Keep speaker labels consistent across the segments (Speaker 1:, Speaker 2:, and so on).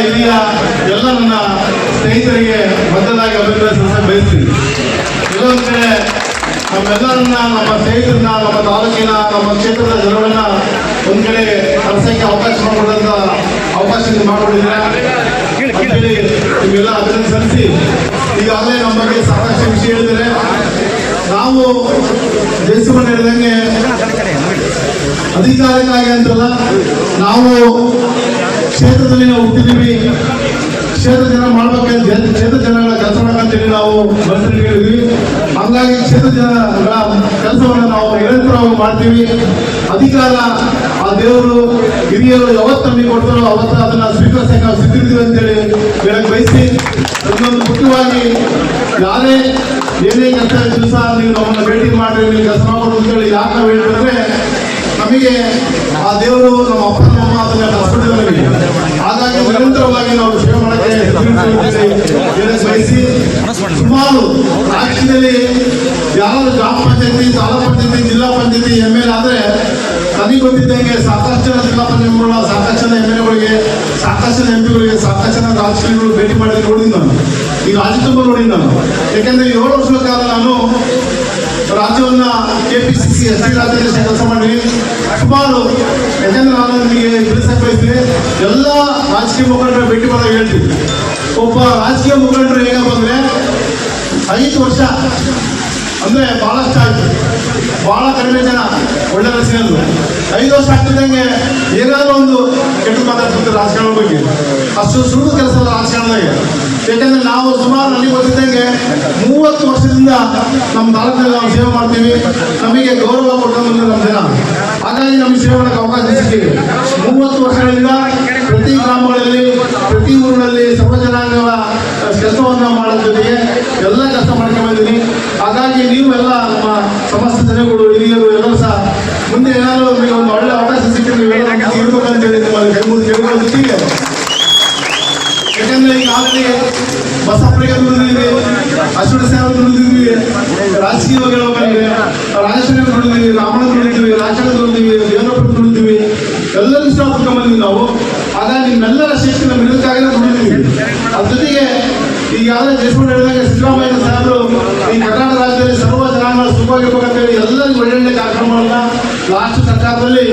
Speaker 1: ಹಿರಿಯ ಎಲ್ಲ ನನ್ನ ಸ್ನೇಹಿತರಿಗೆ ಮೊದಲಾಗಿ ಅಭಿನಂದಿಸ ಬಯಸ್ತೀನಿ. ಕೆಲವೊಂದು ಕಡೆ ನಮ್ಮೆಲ್ಲರನ್ನ, ನಮ್ಮ ಸ್ನೇಹಿತರನ್ನ, ನಮ್ಮ ತಾಲೂಕಿನ, ನಮ್ಮ ಕ್ಷೇತ್ರದ ಜನರನ್ನ ಒಂದ್ ಕಡೆ ಕರ್ಸಕ್ಕೆ ಅವಕಾಶ ಮಾಡಿಕೊಡಂತ ಅವಕಾಶ ಮಾಡಿಕೊಟ್ಟಿದ್ದಾರೆ. ನಿಮ್ಗೆಲ್ಲ ಅಭಿನಂದನೆ ಸಲ್ಲಿಸಿ, ಈಗಾಗಲೇ ನಮ್ಮ ಬಗ್ಗೆ ಸಾಕಷ್ಟು ವಿಷಯ ಹೇಳಿದರೆ, ನಾವು ದೇಶವನ್ನು ಹೇಳಿದಂಗೆ ಅಧಿಕಾರಕ್ಕಾಗಿ ಅಂತಲ್ಲ, ನಾವು ಕ್ಷೇತ್ರದಲ್ಲಿ ನಾವು ಹುಟ್ಟಿದ್ದೀವಿ, ಕ್ಷೇತ್ರ ಜನ ಮಾಡ್ಬೇಕಂತ, ಕ್ಷೇತ್ರ ಜನಗಳ ಕೆಲಸ ಮಾಡಬೇಕಂತೇಳಿ ನಾವು ಮನಸ್ಸಲ್ಲಿ ಹೇಳಿದ್ವಿ. ಹಂಗಾಗಿ ಕ್ಷೇತ್ರ ಜನಗಳ ಕೆಲಸವನ್ನು ನಾವು ನಿರಂತರವಾಗಿ ಮಾಡ್ತೀವಿ. ಅಧಿಕಾರ ಆ ದೇವರು ಹಿರಿಯರು ಯಾವತ್ತು ನಮಗೆ ಕೊಡ್ತಾರೋ ಅವತ್ತು ಅದನ್ನ ಸ್ವೀಕರಿಸಕ್ಕೆ ನಾವು ಸಿದ್ಧಿರ್ತೀವಿ ಅಂತೇಳಿ ಹೇಳಕ್ ಬಯಸಿ, ಇನ್ನೊಂದು ಮುಖ್ಯವಾಗಿ ಯಾರೇ ಏನೇ ಕೆಲಸ ದಿವಸ ನೀವು ನಮ್ಮನ್ನ ಭೇಟಿ ಮಾಡ್ರಿ, ನೀವು ಕೆಲಸ ಮಾಡೋದು ಅಂತೇಳಿ ಯಾಕೆ ನಾವು ಹೇಳ್ಬೇಕಂದ್ರೆ, ನಮಗೆ ಆ ದೇವರು ನಮ್ಮ ಅಪ್ಪ ನಮ್ಮ ಅದನ್ನ ಕಲ್ಸ್ಕೊಟ್ಟಿದ್ದಾರೆ. ಹಾಗಾಗಿ ನಿರಂತರವಾಗಿ ನಾವು ಸೇವೆ ಮಾಡಕ್ಕೆ ಬಯಸಿ, ಸುಮಾರು ರಾಜ್ಯದಲ್ಲಿ ಯಾರಾದ್ರೂ ಗ್ರಾಮ ಪಂಚಾಯತಿ, ತಾಲೂಕು ಪಂಚಾಯತಿ, ಜಿಲ್ಲಾ ಪಂಚಾಯತಿ MLA ಆದ್ರೆ ನನಗೆ ಗೊತ್ತಿದ್ದಂಗೆ ಸಾಕಷ್ಟು ಜನ ಜಿಲ್ಲಾ ಪಂಚಾಯತ್ಗಳ, ಸಾಕಷ್ಟು ಜನ MLAಗಳಿಗೆ, ಸಾಕಷ್ಟು ಜನ MP ಗಳಿಗೆ, ಸಾಕಷ್ಟು ಜನ ರಾಜಕೀಯಗಳು ಭೇಟಿ ಮಾಡಿ ನೋಡಿದ್ ನಾನು. ಈ ರಾಜ್ಯ ತುಂಬ ನೋಡಿದ್ ನಾನು. ಯಾಕೆಂದ್ರೆ 7 ವರ್ಷಗಳ ಕಾಲ ನಾನು ರಾಜ್ಯವನ್ನ KPCC ST ರಾಜ್ಯದಲ್ಲಿ ಕೆಲಸ ಮಾಡಿ ಸುಮಾರು, ಯಾಕಂದ್ರೆ ನಾನು ನಿಮಗೆ ತಿಳಿಸಕ್ಕೆ ಬಯಸ್ತೀನಿ, ಎಲ್ಲ ರಾಜಕೀಯ ಮುಖಂಡರ ಭೇಟಿ ಮಾಡಾಗ ಹೇಳ್ತೀನಿ, ಒಬ್ಬ ರಾಜಕೀಯ ಮುಖಂಡರು ಹೇಗಪ್ಪ ಅಂದ್ರೆ 5 ವರ್ಷ ಅಂದ್ರೆ ಬಹಳಷ್ಟು ಆಯ್ತು, ಬಹಳ ಕಡಿಮೆ ಜನ ಒಳ್ಳೆ ರಚನೆಗಳು. 5 ವರ್ಷ ಆಗ್ತಿದ್ದಂಗೆ ಏನಾದ್ರು ಒಂದು ಕೆಟ್ಟ ಮಾತಾಡ್ತಿರ್ತಾರೆ ರಾಜಕಾರಣ ಬಗ್ಗೆ. ಅಷ್ಟು ಸುಳ್ಳು ಕೆಲಸ ರಾಜಕಾರಣದಾಗೆ. ಯಾಕಂದ್ರೆ ನಾವು ಸುಮಾರು ನನಗೆ ಗೊತ್ತಿದ್ದಂಗೆ 30 ವರ್ಷದಿಂದ ನಮ್ಮ ತಾಲೂಕಿನಲ್ಲಿ ನಾವು ಸೇವೆ ಮಾಡ್ತೀವಿ. ನಮಗೆ ಗೌರವ ಕೊಟ್ಟು ನಮ್ಮ ಜನ, ಹಾಗಾಗಿ ನಮಗೆ ಸೇವೆ ಮಾಡಕ್ಕೆ ಅವಕಾಶ ಸಿಕ್ಕಿದೆ. 30 ವರ್ಷಗಳಿಂದ ಪ್ರತಿ ಗ್ರಾಮಗಳಲ್ಲಿ, ಪ್ರತಿ ಊರಿನಲ್ಲಿ ಸರ್ವ ಜನಾಂಗಗಳ ಕೆಲಸವನ್ನ ಮಾಡೋ ಜೊತೆಗೆ ಎಲ್ಲ ಕೆಲಸ ಮಾಡ್ಕೊಂಡು ಬಂದಿದ್ದೀನಿ. ಹಾಗಾಗಿ ನೀವು ಎಲ್ಲ ನಮ್ಮ ಸಮಸ್ತ ಜನಗಳು, ಹಿರಿಯರು ಎಲ್ಲರೂ ಸಹ ಮುಂದೆ ಏನಾದರೂ ನಿಮಗೆ ಒಂದು ಒಳ್ಳೆ ಅವಕಾಶ ಸಿಕ್ಕಿದ್ರೆ ನೀವೆಲ್ಲ ಇರ್ಬೇಕಂತೇಳಿ ನಿಮ್ಮಲ್ಲಿ ಕೈ ಮುಗಿದು ಕೇಳ್ಕೊಳ್ಳೋ ಜೊತೆಗೆ, ಯಾಕಂದ್ರೆ ಈಗಾಗಲೇ ಬಸಪ್ಪರಿಗೆ ದುಡಿದಿವಿ, ಅಶ್ವಥ ಸೇವೆ ದುಡಿದಿವಿ, ರಾಜಕೀಯವಾಗಿ ಹೇಳ್ಬೇಕಂದ್ರೆ ರಾಜೇಶ್ವರಿ ದುಡಿದಿವಿ, ರಾಮಣ್ಣ ದುಡಿದಿವಿ, ರಾಜಣ್ಣ ದುಡಿದಿವಿ, ದೇವರಪ್ಪ ದುಡಿದಿವಿ, ಎಲ್ಲರೂ ಇಷ್ಟ ಬಂದಿವಿ ನಾವು. ಹಾಗಾಗಿ ನಿಮ್ಮೆಲ್ಲರ ಶಕ್ತಿ ನಮ್ಮ ಇದಕ್ಕಾಗಿ ದುಡಿದಿವಿ. ಅದ್ರ ಜೊತೆಗೆ ಈಗಾಗಲೇ ದೇಶಪಾಂಡೆ ಹೇಳಿದಾಗ ಸಿದ್ದರಾಮಯ್ಯ ಸಾಹೇಬರು ಈ ಕರ್ನಾಟಕ ರಾಜ್ಯದಲ್ಲಿ ಸರ್ವ ಜನಾಂಗಗಳ ಸುಖವಾಗಿರ್ಬೇಕಂತೇಳಿ ಎಲ್ಲರಿಗೂ ಒಳ್ಳೊಳ್ಳೆ ಕಾರ್ಯಕ್ರಮಗಳನ್ನ ಲಾಸ್ಟ್ ಸರ್ಕಾರದಲ್ಲಿ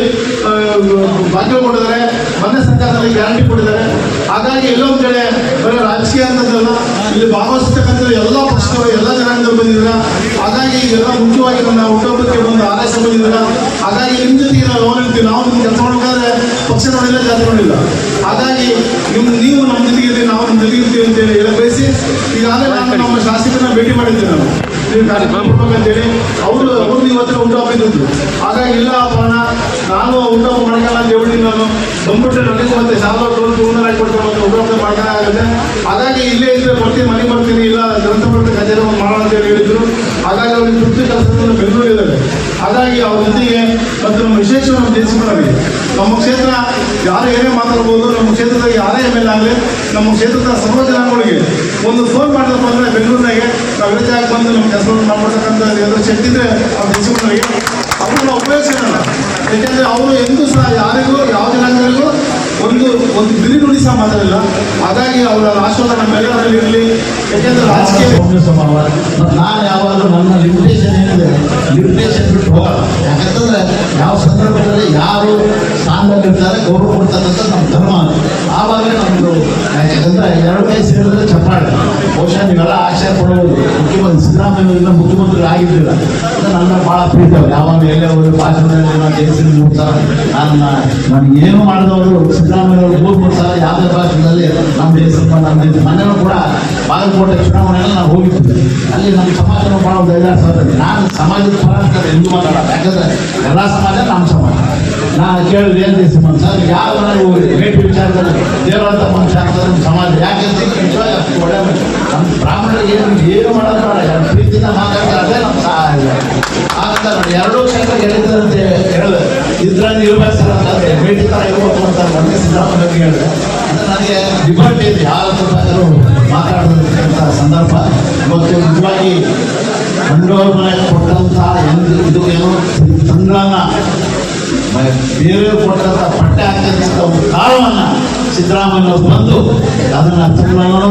Speaker 1: ಭಾಗ್ಯ ಕೊಟ್ಟಿದ್ದಾರೆ, ಮೊನ್ನೆ ಸರ್ಕಾರದಲ್ಲಿ ಗ್ಯಾರಂಟಿ ಕೊಟ್ಟಿದ್ದಾರೆ. ಹಾಗಾಗಿ ಎಲ್ಲೊಂದು ಕಡೆ ಬರೀ ರಾಜಕೀಯ ಅಂತದಲ್ಲ, ಇಲ್ಲಿ ಭಾಗವಹಿಸ್ತಕ್ಕಂಥ ಎಲ್ಲ ಪಕ್ಷಗಳು, ಎಲ್ಲ ಜನಾಂಗದವರು ಬಂದಿದ್ದೀರ. ಹಾಗಾಗಿ ಈಗೆಲ್ಲ ಮುಖ್ಯವಾಗಿ ನನ್ನ ಹುಟ್ಟುಹಬ್ಬಕ್ಕೆ ಒಂದು ಆರೈಸ ಬಂದಿದ್ದೀರ. ಹಾಗಾಗಿ ನಿಮ್ಮ ಜೊತೆಗೆ ನಾವು ನೋಡಿರ್ತೀವಿ, ನಾವು ನಿಮ್ಗೆ ಕೆಲಸ ಮಾಡಬೇಕಾದ್ರೆ ಪಕ್ಷ ನೋಡಿಲ್ಲ, ಜಾತಿ ನೋಡಿಲ್ಲ. ಹಾಗಾಗಿ ನೀವು ನಮ್ಮ ಜೊತೆಗೆ, ನಾವು ನಿಮ್ಮ ಜೊತೆಗೆ ಇರ್ತೀವಿ ಅಂತೇಳಿ ಹೇಳ ಬಯಸಿ, ಈಗಾಗಲೇ ನಾನು ನಮ್ಮ ಶಾಸಕರನ್ನ ಭೇಟಿ ಮಾಡಿದ್ದೆ. ನಾನು ನೀವು ಕಾರ್ಯಕ್ರಮ ಕೊಡ್ಬೇಕಂತೇಳಿ ಅವ್ರು ಇವತ್ತಿನ ಹುಟ್ಟುಹಬ್ಬ ಇದ್ದು. ಹಾಗಾಗಿ ಇಲ್ಲ ಅಪ್ಪಣ್ಣ, ನಾನು ಹುಟ್ಟುಹಬ್ಬ ಮಾಡ್ಕೊಳ್ಳ ಅಂತ ಹೇಳಿ ನಾನು ಬಂದ್ಬಿಟ್ಟೆ, ನನಗೂ ಮತ್ತೆ ಶಾಲಾ ಹೂನಾಗಿ ಕೊಡ್ತೇನೆ, ಮತ್ತೆ ಹುಟ್ಟುಹಬ್ಬ ಮಾಡ್ಕೊಳ್ಳಾಗುತ್ತೆ. ಹಾಗಾಗಿ ಇಲ್ಲೇ ಇದ್ರೆ ಬರ್ತೀನಿ, ಮನೆ ಬರ್ತೀನಿ, ಇಲ್ಲ ಗ್ರಂಥಪಟ್ಟ ಕಚೇರಿ ಮಾಡೋಣ ಅಂತ ಹೇಳಿದ್ರು. ಹಾಗಾಗಿ ಅವ್ರಿಗೆ ತೃಪ್ತಿ ಕೆಲಸವನ್ನು ಬೆಂಗಳೂರಿದ್ದಾರೆ. ಹಾಗಾಗಿ ಅವ್ರ ಜೊತೆಗೆ ಮತ್ತು ನಮ್ಮ ವಿಶೇಷವನ್ನು ತಿಳಿಸಿಕೊಳ್ಳಿ. ನಮ್ಮ ಕ್ಷೇತ್ರ ಯಾರು ಏನೇ ಮಾತಾಡ್ಬೋದು, ನಮ್ಮ ಕ್ಷೇತ್ರದಾಗ ಯಾರೇ MLA ಆಗಲಿ, ನಮ್ಮ ಕ್ಷೇತ್ರದ ಸರ್ವ ಜನಾಂಗಗಳಿಗೆ ಒಂದು ಫೋನ್ ಮಾಡಿದಪ್ಪ ಅಂದರೆ ಬೆಂಗಳೂರಿನಾಗೆ ನಾವು ಜಾಗ ಬಂದು ನಮ್ಮ ಕೆಲಸವನ್ನು ಮಾಡ್ಕೊಳ್ತಕ್ಕಂಥ ಏನಾದರೂ ಶಕ್ತಿ ಇದ್ರೆ ಅವ್ರು ತಿಳಿಸಿಕೊಳ್ಳಿ. ಅವ್ರನ್ನ ಉಪಯೋಗಿಸೋಣ. ಯಾಕೆಂದರೆ ಅವರು ಎಂದೂ ಸಹ ಯಾರಿಗೂ, ಯಾವ ಜನಾಂಗಗಳಿಗೂ ಒಂದು ಬಿರಿ ನುಡಿ ಸಹ ಮಾತಾಡಿಲ್ಲ. ಹಾಗಾಗಿ ಅವರ ಆಶೀರ್ವಾದ ನಮ್ಮೆಲ್ಲರಲ್ಲಿ ಇರಲಿ. ಯಾಕೆಂದ್ರೆ ರಾಜಕೀಯ
Speaker 2: ನಾನು ಯಾವಾಗಲೂ ನನ್ನ ಲಿಮಿಟೇಷನ್ ಏನಿದೆ, ಲಿಮಿಟೇಷನ್ ಬಿಟ್ಟು ಹೋಗಲ್ಲ. ಯಾಕಂತಂದ್ರೆ ಯಾವ ಸಂದರ್ಭದಲ್ಲಿ ಯಾರು ಸ್ಥಾನದಲ್ಲಿರ್ತಾರೆ ಗೌರವ ಕೊಡ್ತಕ್ಕಂಥ ನಮ್ಮ ಧರ್ಮ. ಆವಾಗಲೇ ನಮ್ಮದು, ಯಾಕಂದ್ರೆ 2 ಕೈ ಸೇರಿದ್ರೆ ಚಪ್ಪಾಳೆ. ಬಹುಶಃ ನೀವೆಲ್ಲ ಆಶ್ಚರ್ಯ ಪಡಬಹುದು, ಮುಖ್ಯಮಂತ್ರಿ ಸಿದ್ದರಾಮಯ್ಯ ಮುಖ್ಯಮಂತ್ರಿ ಆಗಿದ್ದಿಲ್ಲ. ಅದು ನನ್ನ ಭಾಳ ಪ್ರೀತಿ. ಅವ್ರು ಯಾವಾಗ ಎಲ್ಲೇ ಹೋಗಿ ಭಾಷಣದಲ್ಲಿ ನಾನು ಜಯಿಸಿದ 3 ಸಲ, ನನಗೆ ಏನು ಮಾಡಿದವರು ಸಿದ್ದರಾಮಯ್ಯ ಅವರು 3 ಸಲ ಯಾವುದೇ ಭಾಷಣದಲ್ಲಿ ನಮ್ಮ ಜಯಿಸಿದ ನಮ್ಮ ಮನೆಯೂ ಕೂಡ ಬಾಗಲಕೋಟೆ ಚುನಾವಣೆಯಲ್ಲಿ ನಾವು ಹೋಗಿದ್ದೆ. ಅಲ್ಲಿ ನಮ್ಮ ಸಮಾಜನೂ ಭಾಳ 5-6 ಸಾವಿರ. ನಾನು ಸಮಾಜದ ಪರ ಎಂದು ಮಾತಾಡೋದು, ಯಾಕಂದ್ರೆ ಎಲ್ಲ ಸಮಾಜ ನಮ್ಮ ಸಮಾಜ. ನಾನು ಕೇಳಿದ್ರೆ ಏನು ದೇಶ ಸರ್, ಯಾವ ರೇಟ್ ವಿಚಾರದಲ್ಲಿ ದೇವರಂತ ಮನುಷ್ಯ ಆಗ್ತದೆ ನಮ್ಮ ಸಮಾಜ. ಯಾಕೆಂದ್ರೆ ಅಷ್ಟು ಒಳ್ಳೆ ನಮ್ಮ ಬ್ರಾಹ್ಮಣರಿಗೆ ಏನು ಮಾಡೋದು ಬೇಡ, ಪ್ರೀತಿಯಿಂದ ಮಾತಾಡ್ತಾರೆ ನಮ್ಮ ಸಹಾಯ. ಹಾಗಂತ 2 ಕ್ಷೇತ್ರ ಗೆಲ್ಲಿದ್ದಾರಂತ ಹೇಳಿದೆ, ಇದ್ರಲ್ಲಿ ಇರ್ಬೇಕು ಸರ್ ಅಂತಂದ್ರೆ ಭೇಟಿ ಥರ ಇರ್ಬೇಕು ಅಂತ ನನಗೆ ಸಿದ್ದರಾಮಯ್ಯ ಹೇಳಿದೆ. ಅಂದರೆ ನನಗೆ ಡಿಬಾಟ್ ಇದೆ, ಯಾವ ಮಾತಾಡೋದಂತ ಸಂದರ್ಭ. ಇವತ್ತು ನಿಜವಾಗಿ ಬಂಡವಾಳ ಕೊಟ್ಟಂಥ ಇದು ಏನೋ ಸಂಗ್ರಾಮ ಬೇರೆಯವರು ಕೊಟ್ಟಂತ ಪಟ್ಟೆ ಹಾಕಂತ ಒಂದು ಕಾರಣವನ್ನ ಸಿದ್ದರಾಮಯ್ಯನವರು ಬಂದು ಅದನ್ನ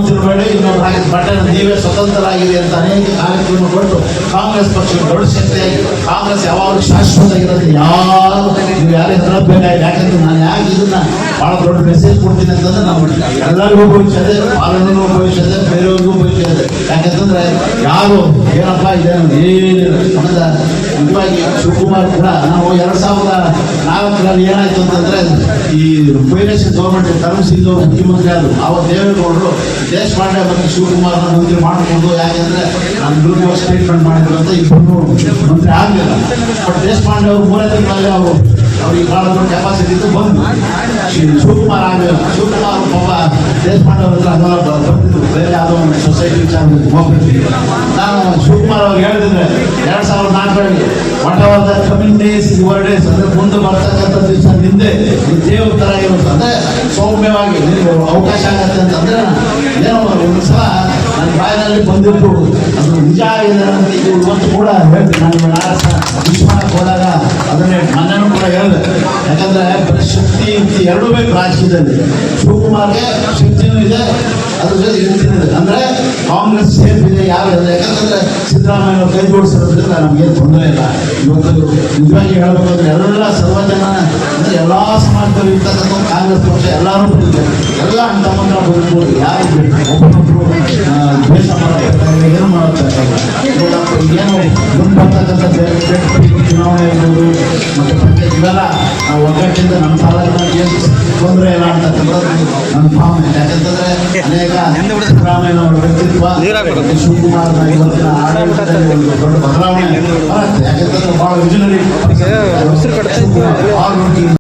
Speaker 2: ತಿರುಬೇಡಿ ಇನ್ನೊಂದು ಹಾಗೆ ಪಟ್ಟಣ ನೀವೇ ಸ್ವತಂತ್ರರಾಗಿದೆ ಅಂತ ಅನೇಕ ಕಾರ್ಯಕ್ರಮ ಕೊಟ್ಟು ಕಾಂಗ್ರೆಸ್ ಪಕ್ಷ ದೊಡ್ಡ ಶಕ್ತಿಯಾಗಿ ಕಾಂಗ್ರೆಸ್ ಯಾವಾಗಲೂ ಶಾಶ್ವತ ಆಗಿರೋದು ಯಾರು ನೀವು ಯಾರೇ ಹೇಳಬೇಕಾಗಿ ಯಾಕಂದ್ರೆ ನಾನು ಯಾಕೆ ಇದನ್ನ ಬಹಳ ದೊಡ್ಡ ಮೆಸೇಜ್ ಕೊಡ್ತೀನಿ ಅಂತಂದ್ರೆ ನಾವು ಎಲ್ಲರಿಗೂ ಭವಿಷ್ಯದೆ ಪಾಲನೆಗೂ ಭವಿಷ್ಯದೆ ಬೇರೆಯವ್ರಿಗೂ ಭವಿಷ್ಯದೆ ಯಾಕಂತಂದ್ರೆ ಯಾರು ಏನಪ್ಪ ಇದೆ ಏನಿಲ್ಲ ನಮ್ಮದ ನಿಜವಾಗಿ ಶಿವಕುಮಾರ್ ಕೂಡ ನಾವು 2004ರಲ್ಲಿ ಏನಾಯ್ತು ಅಂತಂದ್ರೆ ಈ ಕೊಯ್ಲೇಶನ್ ಗೌರ್ಮೆಂಟ್ ಧರ್ಮ ಸಿಂಗ್ ಅವರು ಮುಖ್ಯಮಂತ್ರಿ ಆದರು ಆವಾಗ ದೇವೇಗೌಡರು ದೇಶಪಾಂಡೆ ಮತ್ತು ಶಿವಕುಮಾರ್ನ ಮಂತ್ರಿ ಮಾಡಿಕೊಂಡು ಯಾಕೆಂದ್ರೆ ನಾನು ವಿರುದ್ಧ ಸ್ಟೇಟ್ಮೆಂಟ್ ಮಾಡಿದ್ರು ಅಂತ ಇಬ್ಬರು ಮಂತ್ರಿ ಆಗಲಿಲ್ಲ ಬಟ್ ದೇಶಪಾಂಡೆ ಅವರು 3 ತಿಂಗಳಲ್ಲಿ ಅವ್ರಿಗೆ ಭಾಳ ದೊಡ್ಡ ಕೆಪಾಸಿಟಿ ಇದ್ದು ಬಂದು ಶಿವಕುಮಾರ್ ಆಗಲಿಲ್ಲ ಶಿವಕುಮಾರ್ ಪಾಪ ದೇಶಪಾಂಡೆ ಅವ್ರ ಹತ್ರ ಅದೆಲ್ಲ ಬರ್ತಿದ್ರು ಬೇರೆ ಯಾವುದೋ ಒಂದು ಸೊಸೈಟಿ ವಿಚಾರ ಹೋಗ್ತಿದ್ರು ನಾನು ಶಿವಕುಮಾರ್ ಅವ್ರಿಗೆ ಹೇಳಿದ್ರೆ 2004ರಲ್ಲಿ what are the coming days your days ಅಂದ್ರೆ ಮುಂದೆ ಬರ್ತಕ್ಕಂಥ ದಿವಸ ನಿಂದೆ ದೇವ್ರ ಥರ ಇರುತ್ತೆ ಅಂದ್ರೆ ಸೌಮ್ಯವಾಗಿ ನಿಮಗೆ ಅವಕಾಶ ಆಗತ್ತೆ ಅಂತಂದ್ರೆ ಏನೋ ಒಂದು ಸಲ ನನ್ನ ಬಾಯಿನಲ್ಲಿ ಬಂದಿದ್ದು ಅದು ನಿಜ ಆಗಿದೆ ಅಂತ ಇದು ಇವತ್ತು ಕೂಡ ಹೇಳ್ತೀನಿ ನಾನು ವಿಶ್ವಕ್ಕೆ ಹೋದಾಗ ಅದನ್ನೇ ಮನೆಯೂ ಕೂಡ ಹೇಳಿದೆ ಯಾಕಂದ್ರೆ ಬರೀ ಶಕ್ತಿ ಯುಕ್ತಿ ಎರಡೂ ಬೇಕು ರಾಜಕೀಯದಲ್ಲಿ ಶಿವಕುಮಾರ್ಗೆ ಶಕ್ತಿನೂ ಇದೆ ಅದ್ರ ಜೊತೆ ಯುಕ್ತಿನೂ ಇದೆ ಅಂದ್ರೆ ಕಾಂಗ್ರೆಸ್ ಸೇಫ್ ಇದೆ ಯಾರು ಇದೆ ಯಾಕಂತಂದ್ರೆ ಸಿದ್ದರಾಮಯ್ಯ ಕೈ ಜೋಡಿಸಿರೋದ್ರಿಂದ ನಮಗೇನು ತೊಂದರೆ ಇಲ್ಲ ಇವತ್ತು ನಿಜವಾಗಿ ಹೇಳ್ಬೇಕಂದ್ರೆ ಎಲ್ಲ ಸರ್ವಜನ ಅಂದ್ರೆ ಎಲ್ಲ ಸಮಾಜದಲ್ಲಿ ಇರ್ತಕ್ಕಂಥ ಕಾಂಗ್ರೆಸ್ ಪಕ್ಷ ಎಲ್ಲರೂ ಬಂದಿದ್ದಾರೆ ಎಲ್ಲ ಅಂತಮ್ಮಂದ್ರ ಬಂದ್ಬೋದು ಯಾರು ಒಬ್ಬೊಬ್ಬರು ದ್ವೇಷ ಮಾಡ್ತಾರೆ ಏನು ಮಾಡುತ್ತಾರೆ ಏನು ಮುಂದೆ ಬರ್ತಕ್ಕಂಥ ಚುನಾವಣೆ ಇರ್ಬೋದು ಮತ್ತು ಪಂಚಾಯತ್ ಇವೆಲ್ಲ ನಾವು ಒಗ್ಗಟ್ಟಿಂದ ನಮ್ಮ ಸಾಲನ ಏನು ತೊಂದರೆ ಇಲ್ಲ ಅಂತಕ್ಕಂಥದ್ದು ನನ್ನ ಭಾವನೆ ಯಾಕಂತಂದ್ರೆ ಅನೇಕ ಸಿದ್ದರಾಮಯ್ಯನವರ ವ್ಯಕ್ತಿತ್ವ ಶಿವಕುಮಾರ್ ಇವತ್ತಿನ ಆಡಳಿತದಲ್ಲಿ ಒಂದು ದೊಡ್ಡ ಬದಲಾವಣೆ ಯಾಕಂತಂದ್ರೆ ಬಹಳ ವಿಜನರಿ